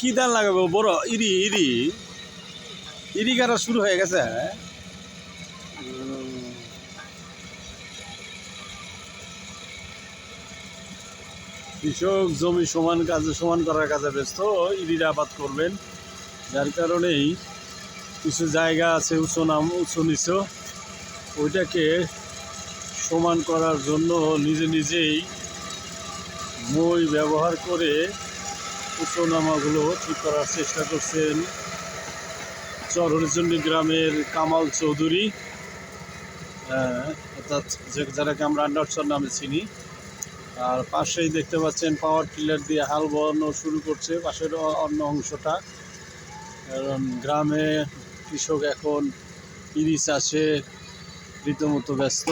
কি ধান লাগাবো? বড় ইরি ইরি ইরি কাটা শুরু হয়ে গেছে। কৃষক জমি সমান করার কাজে ব্যস্ত, ইরির আবাদ করবেন। যার কারণেই কিছু জায়গা আছে উঁচু নিচু, ওইটাকে সমান করার জন্য নিজেই মই ব্যবহার করে উঁচু নামাগুলো ঠিক করার চেষ্টা করছেন চরহরিচন্ডী গ্রামের কামাল চৌধুরী, অর্থাৎ যারাকে আমরা আন্ডারচর নামে চিনি। আর পাশেই দেখতে পাচ্ছেন পাওয়ার টিলার দিয়ে হাল বোয়ানো শুরু করছে পাশের অন্য অংশটা। কারণ গ্রামে কৃষক এখন ইরি চাষে রীতিমতো ব্যস্ত।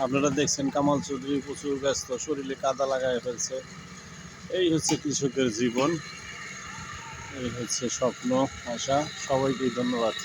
আপনারা দেখছেন কামাল চৌধুরী প্রচুর ব্যস্ত, শরীরে কাদা লাগায় ফেলছে। এই হচ্ছে কৃষকের জীবন, এই হচ্ছে স্বপ্ন আশা। সবাইকে ধন্যবাদ।